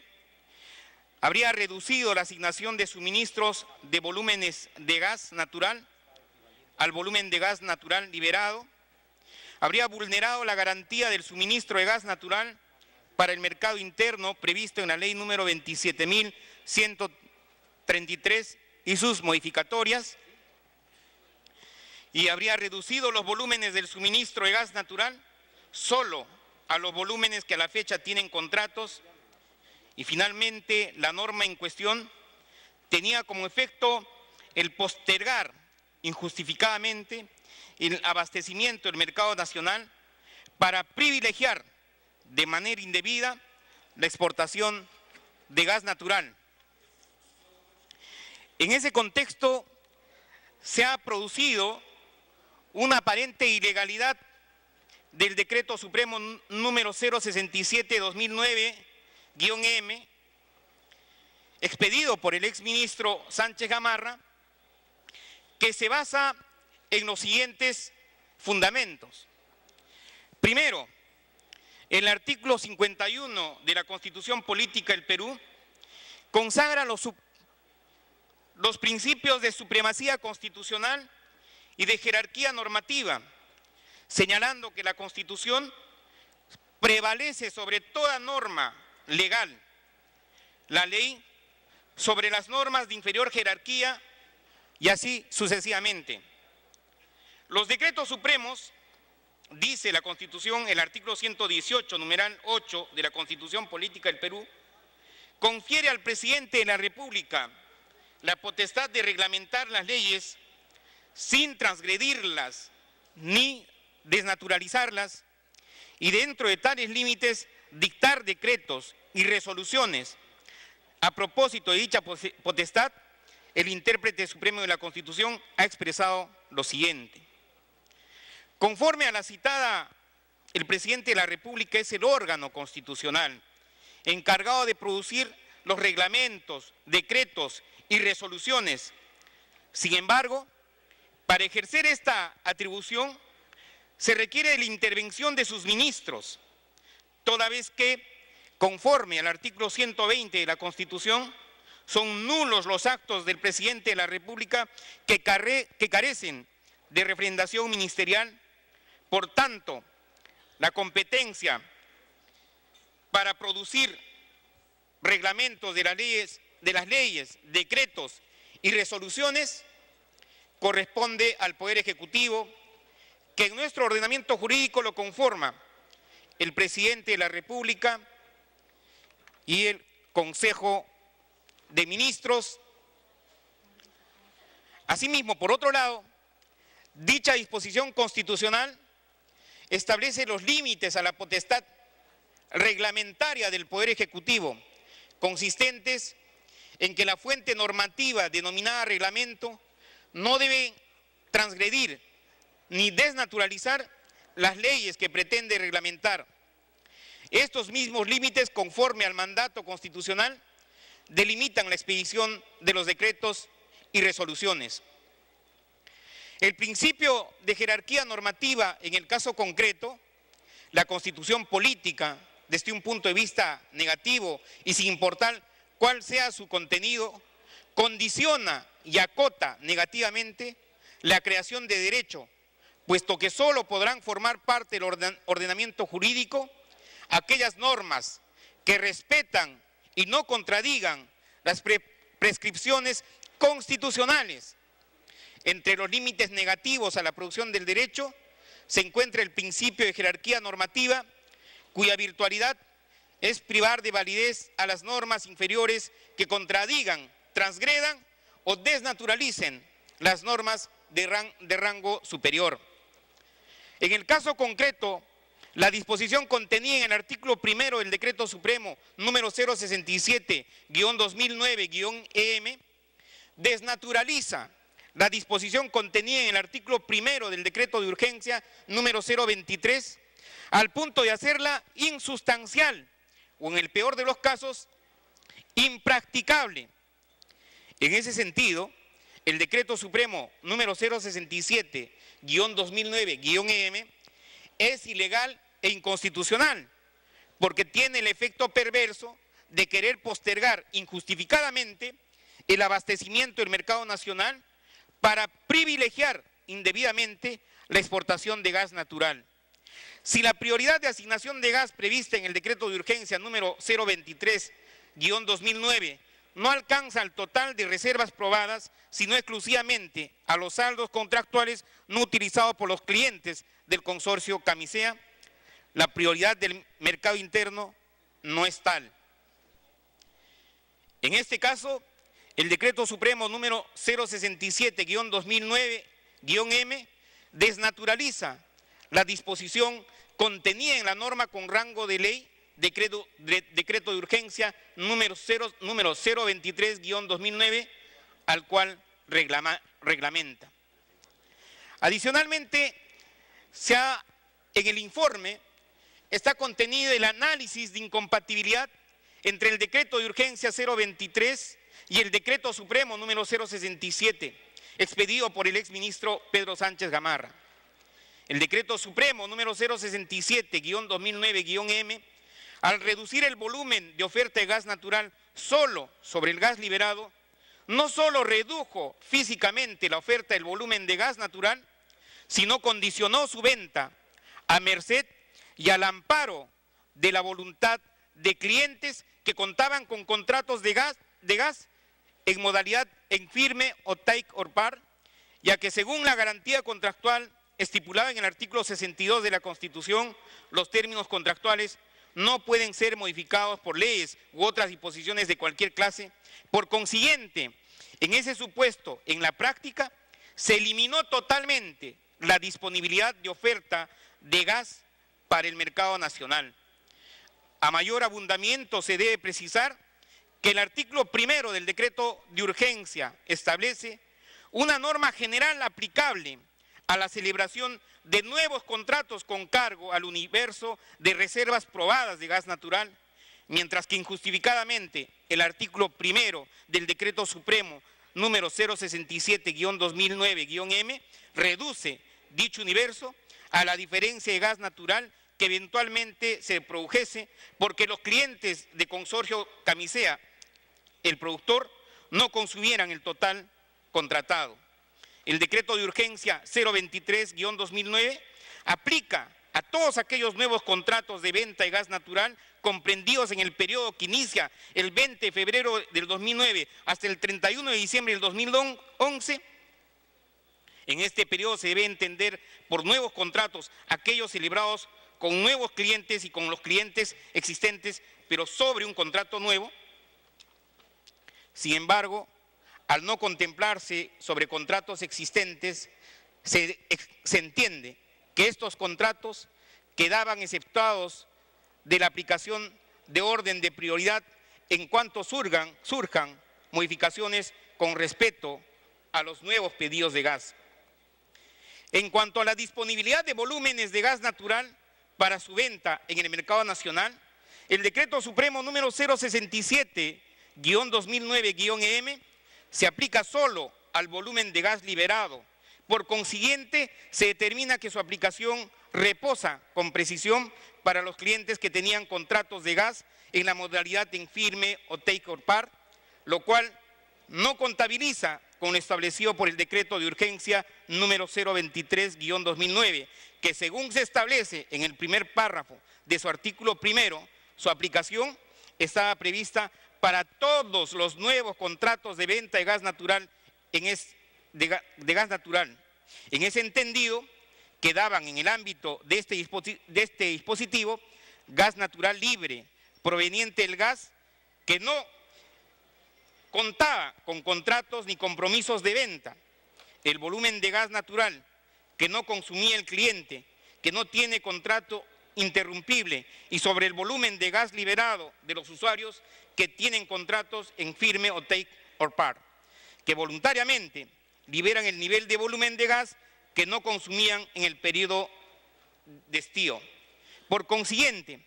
habría reducido la asignación de suministros de volúmenes de gas natural al volumen de gas natural liberado, habría vulnerado la garantía del suministro de gas natural para el mercado interno previsto en la ley número 27.133 y sus modificatorias, y habría reducido los volúmenes del suministro de gas natural solo a los volúmenes que a la fecha tienen contratos, y finalmente la norma en cuestión tenía como efecto el postergar injustificadamente el abastecimiento del mercado nacional para privilegiar de manera indebida la exportación de gas natural. En ese contexto se ha producido una aparente ilegalidad del Decreto Supremo número 067/2009-M, expedido por el exministro Sánchez Gamarra, que se basa en los siguientes fundamentos. Primero, el artículo 51 de la Constitución Política del Perú consagra los principios de supremacía constitucional y de jerarquía normativa, señalando que la Constitución prevalece sobre toda norma legal, la ley sobre las normas de inferior jerarquía y así sucesivamente. Los decretos supremos, dice la Constitución, el artículo 118, numeral 8 de la Constitución Política del Perú, confiere al presidente de la República la potestad de reglamentar las leyes sin transgredirlas ni desnaturalizarlas, y dentro de tales límites dictar decretos y resoluciones. A propósito de dicha potestad, el intérprete supremo de la Constitución ha expresado lo siguiente. Conforme a la citada, el presidente de la República es el órgano constitucional encargado de producir los reglamentos, decretos y resoluciones. Sin embargo, para ejercer esta atribución se requiere de la intervención de sus ministros, toda vez que, conforme al artículo 120 de la Constitución, son nulos los actos del presidente de la República que carecen de refrendación ministerial. Por tanto, la competencia para producir reglamentos de las leyes, decretos y resoluciones corresponde al Poder Ejecutivo, que en nuestro ordenamiento jurídico lo conforma el presidente de la República y el Consejo de Ministros. Asimismo, por otro lado, dicha disposición constitucional establece los límites a la potestad reglamentaria del Poder Ejecutivo, consistentes en que la fuente normativa denominada reglamento no debe transgredir ni desnaturalizar las leyes que pretende reglamentar. Estos mismos límites, conforme al mandato constitucional, delimitan la expedición de los decretos y resoluciones. El principio de jerarquía normativa, en el caso concreto, la Constitución Política, desde un punto de vista negativo y sin importar cuál sea su contenido, condiciona y acota negativamente la creación de derecho, puesto que solo podrán formar parte del ordenamiento jurídico aquellas normas que respetan y no contradigan las prescripciones constitucionales. Entre los límites negativos a la producción del derecho se encuentra el principio de jerarquía normativa, cuya virtualidad es privar de validez a las normas inferiores que contradigan, transgredan o desnaturalicen las normas de rango superior. En el caso concreto, la disposición contenida en el artículo primero del Decreto Supremo número 067-2009-EM desnaturaliza la disposición contenida en el artículo primero del Decreto de Urgencia número 023 al punto de hacerla insustancial o, en el peor de los casos, impracticable. En ese sentido, el Decreto Supremo número 067-2009-EM es ilegal e inconstitucional, porque tiene el efecto perverso de querer postergar injustificadamente el abastecimiento del mercado nacional para privilegiar indebidamente la exportación de gas natural. Si la prioridad de asignación de gas prevista en el decreto de urgencia número 023-2009 no alcanza el total de reservas probadas, sino exclusivamente a los saldos contractuales no utilizados por los clientes del consorcio Camisea, la prioridad del mercado interno no es tal. En este caso, el decreto supremo número 067-2009-M desnaturaliza la disposición contenida en la norma con rango de ley, decreto de urgencia número 023-2009, al cual reglamenta. Adicionalmente, en el informe está contenido el análisis de incompatibilidad entre el decreto de urgencia 023 y el decreto supremo número 067, expedido por el exministro Pedro Sánchez Gamarra. El decreto supremo número 067-2009-M, al reducir el volumen de oferta de gas natural solo sobre el gas liberado, no solo redujo físicamente la oferta del volumen de gas natural, sino condicionó su venta a merced y al amparo de la voluntad de clientes que contaban con contratos de gas en modalidad en firme o take or par, ya que según la garantía contractual estipulada en el artículo 62 de la Constitución, los términos contractuales no pueden ser modificados por leyes u otras disposiciones de cualquier clase. Por consiguiente, en ese supuesto, en la práctica, se eliminó totalmente la disponibilidad de oferta de gas para el mercado nacional. A mayor abundamiento se debe precisar que el artículo primero del decreto de urgencia establece una norma general aplicable a la celebración de nuevos contratos con cargo al universo de reservas probadas de gas natural, mientras que injustificadamente el artículo primero del decreto supremo número 067-2009-M reduce dicho universo a la diferencia de gas natural que eventualmente se produjese porque los clientes de consorcio Camisea, el productor, no consumieran el total contratado. El decreto de urgencia 023-2009 aplica a todos aquellos nuevos contratos de venta de gas natural comprendidos en el periodo que inicia el 20 de febrero del 2009 hasta el 31 de diciembre del 2011. En este periodo se debe entender por nuevos contratos aquellos celebrados con nuevos clientes y con los clientes existentes, pero sobre un contrato nuevo. Sin embargo, al no contemplarse sobre contratos existentes, se entiende que estos contratos quedaban exceptuados de la aplicación de orden de prioridad en cuanto surjan modificaciones con respecto a los nuevos pedidos de gas. En cuanto a la disponibilidad de volúmenes de gas natural para su venta en el mercado nacional, el decreto supremo número 067-2009-M se aplica solo al volumen de gas liberado. Por consiguiente, se determina que su aplicación reposa con precisión para los clientes que tenían contratos de gas en la modalidad en firme o take or par, lo cual no contabiliza con lo establecido por el decreto de urgencia número 023-2009, que según se establece en el primer párrafo de su artículo primero, su aplicación estaba prevista para todos los nuevos contratos de venta de gas natural En ese entendido, quedaban en el ámbito de este dispositivo gas natural libre, proveniente del gas que no contaba con contratos ni compromisos de venta, el volumen de gas natural que no consumía el cliente, que no tiene contrato interrumpible, y sobre el volumen de gas liberado de los usuarios que tienen contratos en firme o take or par, que voluntariamente liberan el nivel de volumen de gas que no consumían en el periodo de estío. Por consiguiente,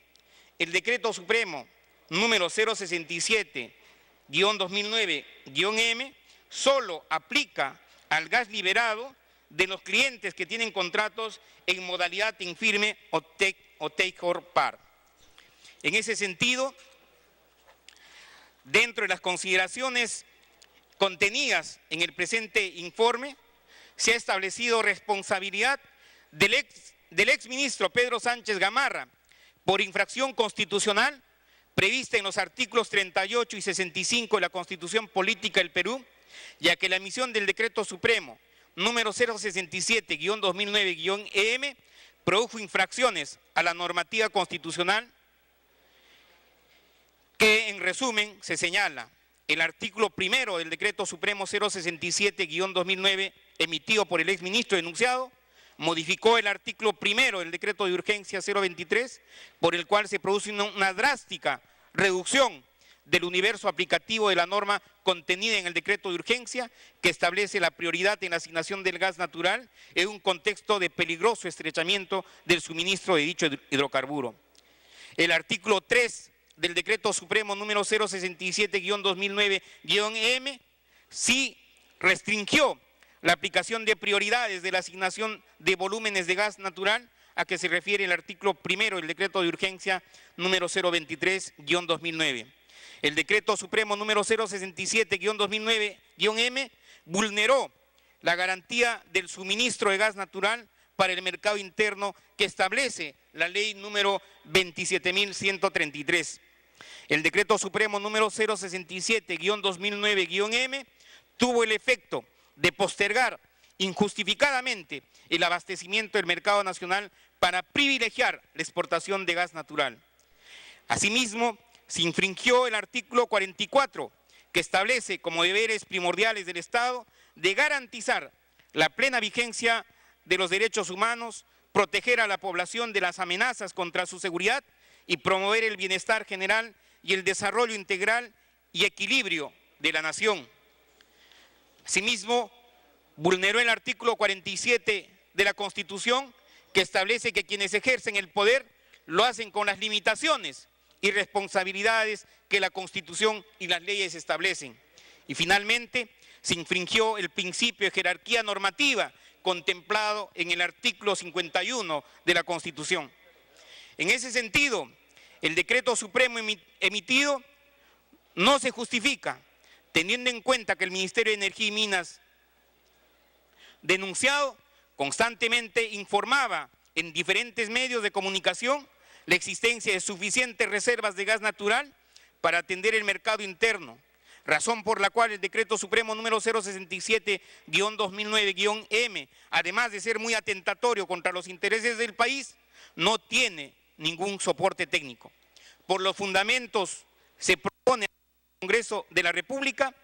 el decreto supremo número 067-2009-M solo aplica al gas liberado de los clientes que tienen contratos en modalidad en firme o take or par. En ese sentido, dentro de las consideraciones contenidas en el presente informe, se ha establecido responsabilidad del exministro Pedro Sánchez Gamarra por infracción constitucional prevista en los artículos 38 y 65 de la Constitución Política del Perú, ya que la emisión del Decreto Supremo número 067-2009-EM produjo infracciones a la normativa constitucional que, en resumen, se señala el artículo primero del Decreto Supremo 067-2009 emitido por el exministro denunciado, modificó el artículo primero del Decreto de Urgencia 023, por el cual se produce una drástica reducción del universo aplicativo de la norma contenida en el Decreto de Urgencia, que establece la prioridad en la asignación del gas natural en un contexto de peligroso estrechamiento del suministro de dicho hidrocarburo. El artículo 3 del Decreto Supremo número 067-2009-EM sí restringió la aplicación de prioridades de la asignación de volúmenes de gas natural a que se refiere el artículo primero del Decreto de Urgencia número 023-2009. El Decreto Supremo número 067-2009-M vulneró la garantía del suministro de gas natural para el mercado interno que establece la ley número 27.133. El Decreto Supremo número 067-2009-M tuvo el efecto de postergar injustificadamente el abastecimiento del mercado nacional para privilegiar la exportación de gas natural. Asimismo, se infringió el artículo 44, que establece como deberes primordiales del Estado de garantizar la plena vigencia de los derechos humanos, proteger a la población de las amenazas contra su seguridad y promover el bienestar general y el desarrollo integral y equilibrio de la nación. Asimismo, vulneró el artículo 47 de la Constitución, que establece que quienes ejercen el poder lo hacen con las limitaciones y responsabilidades que la Constitución y las leyes establecen. Y finalmente, se infringió el principio de jerarquía normativa contemplado en el artículo 51 de la Constitución. En ese sentido, el Decreto Supremo emitido no se justifica, teniendo en cuenta que el Ministerio de Energía y Minas, denunciado, constantemente informaba en diferentes medios de comunicación la existencia de suficientes reservas de gas natural para atender el mercado interno, razón por la cual el Decreto Supremo número 067-2009-M, además de ser muy atentatorio contra los intereses del país, no tiene ningún soporte técnico. Por los fundamentos, se propone al Congreso de la República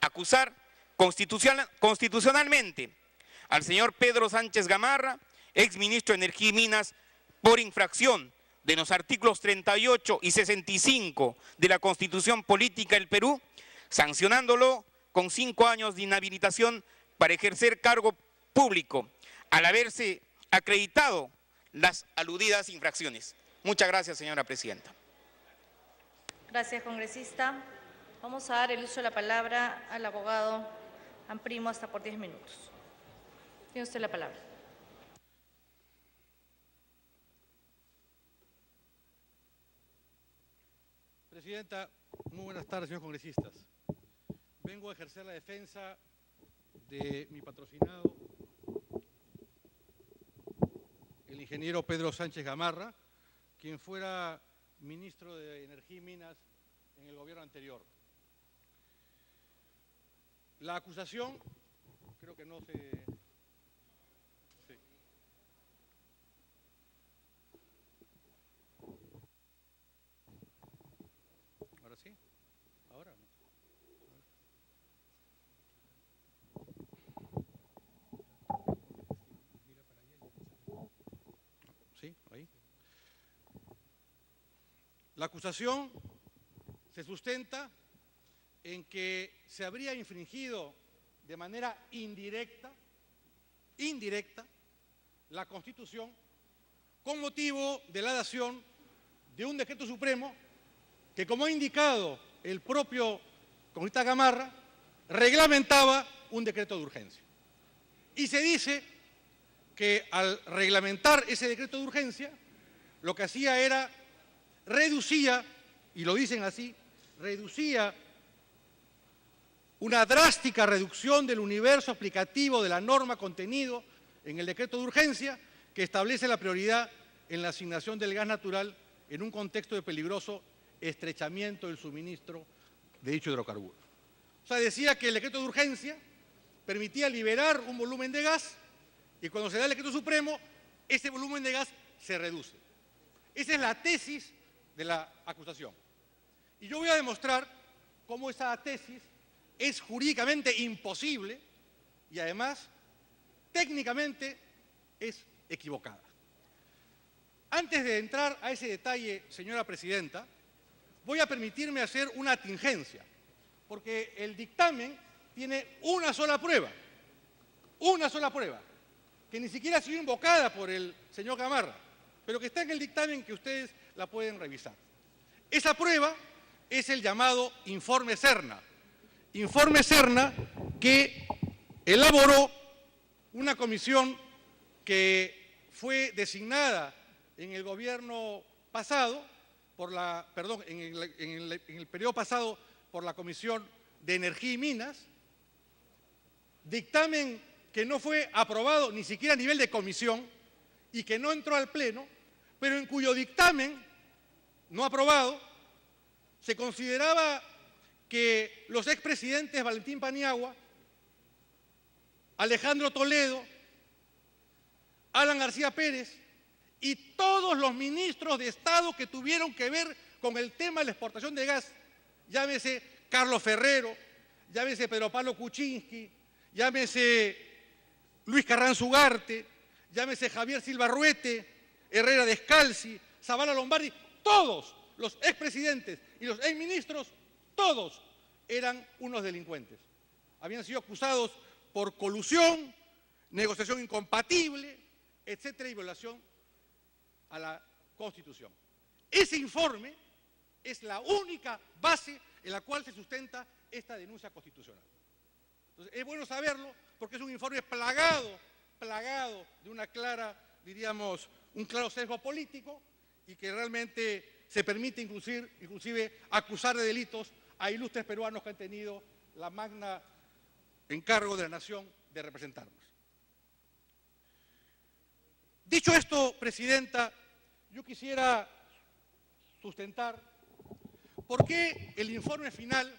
acusar constitucionalmente al señor Pedro Sánchez Gamarra, exministro de Energía y Minas, por infracción de los artículos 38 y 65 de la Constitución Política del Perú, sancionándolo con 5 años de inhabilitación para ejercer cargo público, al haberse acreditado las aludidas infracciones. Muchas gracias, señora presidenta. Gracias, congresista. Vamos a dar el uso de la palabra al abogado Amprimo hasta por 10 minutos. Tiene usted la palabra. Presidenta, muy buenas tardes, señores congresistas. Vengo a ejercer la defensa de mi patrocinado, el ingeniero Pedro Sánchez Gamarra, quien fuera ministro de Energía y Minas en el gobierno anterior. La acusación, creo que no se... Sí. ¿Ahora sí? ¿Ahora no? ¿Sí? ¿Ahí? La acusación se sustenta en que se habría infringido de manera indirecta, la Constitución con motivo de la dación de un decreto supremo que, como ha indicado el propio congresista Gamarra, reglamentaba un decreto de urgencia. Y se dice que al reglamentar ese decreto de urgencia, lo que hacía era reducía, y lo dicen así, reducía una drástica reducción del universo aplicativo de la norma contenido en el decreto de urgencia que establece la prioridad en la asignación del gas natural en un contexto de peligroso estrechamiento del suministro de dicho hidrocarburo. O sea, decía que el decreto de urgencia permitía liberar un volumen de gas y cuando se da el decreto supremo, ese volumen de gas se reduce. Esa es la tesis de la acusación. Y yo voy a demostrar cómo esa tesis es jurídicamente imposible y además técnicamente es equivocada. Antes de entrar a ese detalle, señora presidenta, voy a permitirme hacer una atingencia, porque el dictamen tiene una sola prueba, que ni siquiera ha sido invocada por el señor Gamarra, pero que está en el dictamen que ustedes la pueden revisar. Esa prueba es el llamado informe Serna que elaboró una comisión que fue designada en el gobierno pasado, en el periodo pasado por la Comisión de Energía y Minas, dictamen que no fue aprobado ni siquiera a nivel de comisión y que no entró al Pleno, pero en cuyo dictamen no aprobado se consideraba que los expresidentes Valentín Paniagua, Alejandro Toledo, Alan García Pérez y todos los ministros de Estado que tuvieron que ver con el tema de la exportación de gas, llámese Carlos Ferrero, llámese Pedro Pablo Kuczynski, llámese Luis Carranza Ugarte, llámese Javier Silva Ruete, Herrera Descalzi, Zavala Lombardi, todos los expresidentes y los exministros, todos eran unos delincuentes. Habían sido acusados por colusión, negociación incompatible, etcétera, y violación a la Constitución. Ese informe es la única base en la cual se sustenta esta denuncia constitucional. Entonces, es bueno saberlo porque es un informe plagado de una clara, diríamos, un claro sesgo político y que realmente se permite inclusive acusar de delitos a ilustres peruanos que han tenido la magna encargo de la nación de representarnos. Dicho esto, presidenta, yo quisiera sustentar por qué el informe final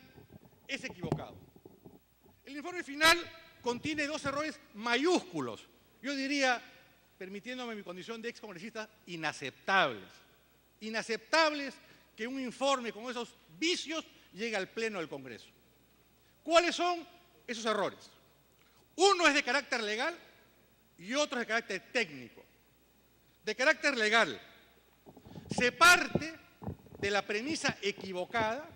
es equivocado. El informe final contiene dos errores mayúsculos, yo diría, permitiéndome mi condición de excongresista, inaceptables. Inaceptables que un informe con esos vicios llegue al Pleno del Congreso. ¿Cuáles son esos errores? Uno es de carácter legal y otro es de carácter técnico. De carácter legal, se parte de la premisa equivocada